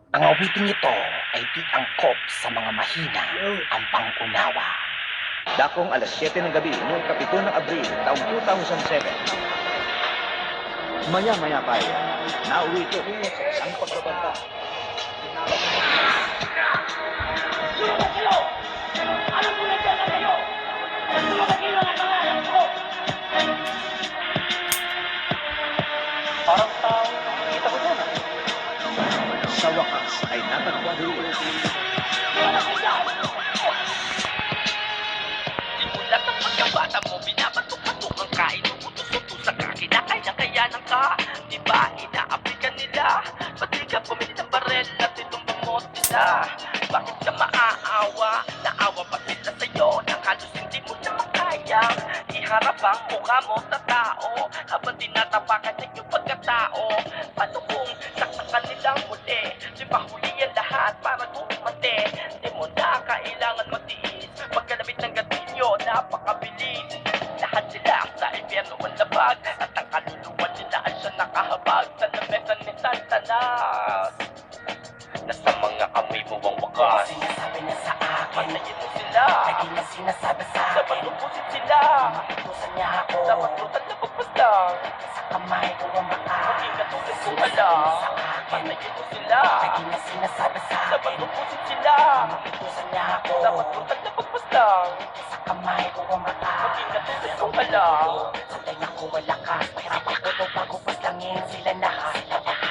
Ang awiting ito ay di angkop sa mga mahina ang pangunawa. Dakong alas 7 ng gabi noong 7 ng Abril taong 2007. Maya-maya pa yan, nauwi ito sa isang pagbabanta. Parang tao nakikita ko doon. Sa wakas ay natagpuan rin. Simulat ng pagkabata mo, binabatok-batok ang kain mo, utos-utos sa kakinakay na kayanan ka. Di ba inaapi ka nila? Ba't di ka pumili ng barel at itumbang mo sila? Bakit ka maaawa? Naawa ba sila sa'yo? Nang halos hindi mo na makayang iharap ang mukha mo sa tao habang tinatapakan niya yung pagkatao. Paano kung saksakan nilang muli? Di ba huli yan lahat para tumate? Di mo na kailangan magtiis pagkalapit ng gatilyo, napakabilis. Lahat sila sa impyerno ang labag at ang kaluluwa nila ay siya nakahabag sa lamesa ni Santanas. Nasa mga kamay mo ang wakas. Sinasabi niya sa akin, Patayin mo sila. lagi niya sinasabi sa Dapat akin, lupusin sila. matutusan niya ako. Dapat lutan na pagpaslang. Sa kamay ko ang mata, Maging katulad kong alam. Patayin mo sila. lagi niya sinasabi sa Dapat akin, lupusin sila. matutusan niya ako. Dapat lutan na pagpaslang. Sa kamay ko ang mata, Maging katulad kong alam. sa tenga ko malakas, mahirap ako nung bago paslangin sila na.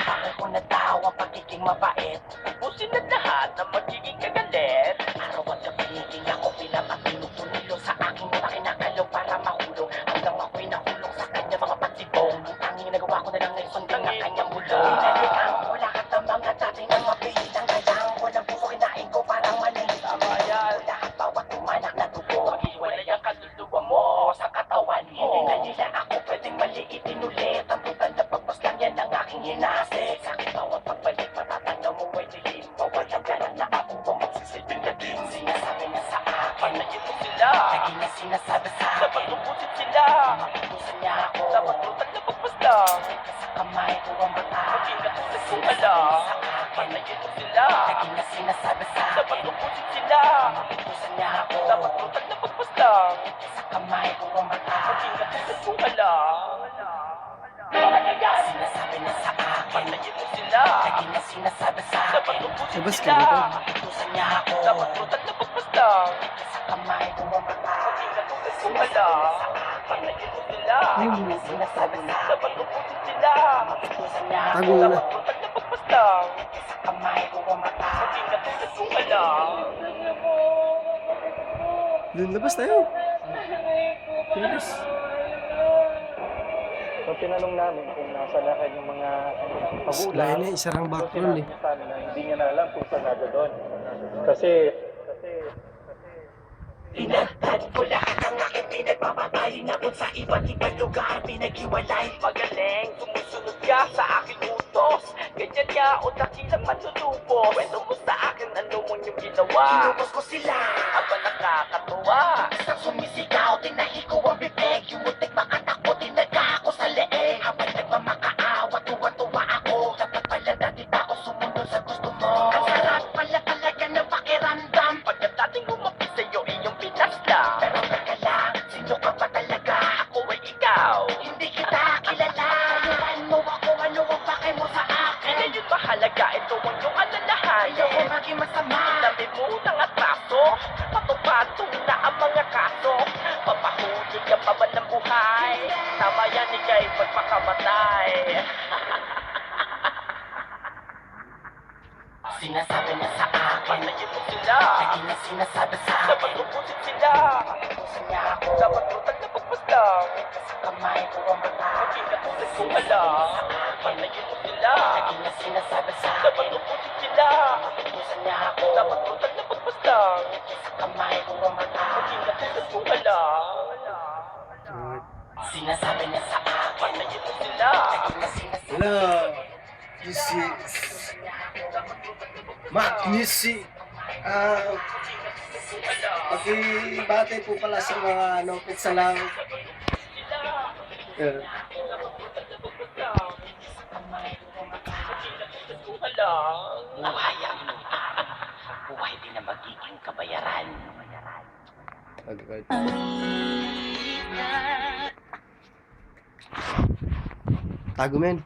Bakit ko na daw ang pagiging mabait? Ubusin na lahat na magiging kagalit. Araw at gabi, hindi ako pinapatulog. Tumilong sa aking mga kinakalaw para mahulog. Hanggang ako'y nahulog sa kanya mga pagsibong. Ang tanging nagawa ko na lang ay sundang ang kanyang bulong. Pinalitan ko lahat ng mga dati ng mabilis. Ang kayang ko ng puso kinain ko parang mali. Tama yan. Lahat bawat tumanak na dugo. Iwalay ang kaluluwa mo sa katawan mo. Hindi na nila ako pwedeng maliitin ulit. Ang total na pagpas lang yan ang aking hinasik. Sa akin bawat pagbalik matatanda mo ay dilim. Bawat ang galang na ako ang magsisilbing dating. Sinasabi niya sa akin, Patayin mo sila. lagi niya sinasabi sa Dapat akin, lupusin sila. matutusan niya ako. Dapat lutan na pagpaslang. Sa kamay ko ang mata, Maging katulad kong alam. Patayin mo sila. lagi niya sinasabi sa Dapat akin, lupusin sila. matutusan niya ako. Dapat lutan na pagpaslang. Sa kamay ko ang mata, Maging katulad kong alam. sinasabi niya sa akin, Patayin mo sila. lagi niya sinasabi sa Dapat akin, lupusin Labas ka sila. dito. matutusan niya ako. Dapat lutan na pagpaslang. Sa kamay ko ang mata, Maging katulad kong alam. Patayin mo sila. lagi niya sinasabi sa akin, Dapat lupusin sila. matutusan niya ako. Tago na. Dapat lutan na pagpaslang. Sa kamay ko ang mata, Maging katulad kong alam. Doon, labas tayo. Labas. So tinanong namin kung nasa lahat yung mga magulang. Lain na, isarang So, background sinabi eh. niya sa amin na hindi niya na alam kung saan nado doon. Kasi Tinagtad ko lahat ang aking pinagmamatayin na kung sa iba't ibang lugar pinaghiwalay. Magaling, sumusunod ka sa aking utos. Ganyan nga o dakilang manlulubos. Kwento mo sa akin ano mo yung ginawa. Inubos ko sila, Aba nakakatuwa. isang sumisigaw, tinahi ko ang bibig. Yung mutik makatakbo, tinaga ako sa leeg. Habang nagmamakaawa, tuwa-tuwa ako. Dapat pala dati ako sumunod sa gusto mo. Ang sarap pala talaga ng pakiramdam. Pagkatating umapi sa'yo iyong pinaslang. Pero teka lang, sino ka ba talaga? Ako ay ikaw. Hindi kita kilala. Hayaan mo ako, ano ang pake mo sa Di na akin? yun mahalaga, ito ang iyong alalahanin. Ayoko maging masama. Dami mo ng atraso. Patong-patong na ang mga kaso. Papahuli ka pa ba ng buhay? Tama yan, ika'y magpakamatay. Sinasabi niya sa akin, Patayin mo sila. lagi niya sinasabi sa Dapat akin, lupusin sila. matutusan niya ako. Dapat lutan na pagpaslang. Sa kamay ko ang mata, Maging katulad kong alam. Patayin mo sila. lagi niya sinasabi sa Dapat akin, lupusin sila. matutusan niya ako. Dapat lutan na pagpaslang. Sa kamay ko ang mata, Maging katulad kong alam. sinasabi niya sa akin, Patayin mo sila. lagi niya sinasabi Hello. This is Mac Music. Pakibate po pala sa mga pizza lang. Alam. buhay Agad. Tago men.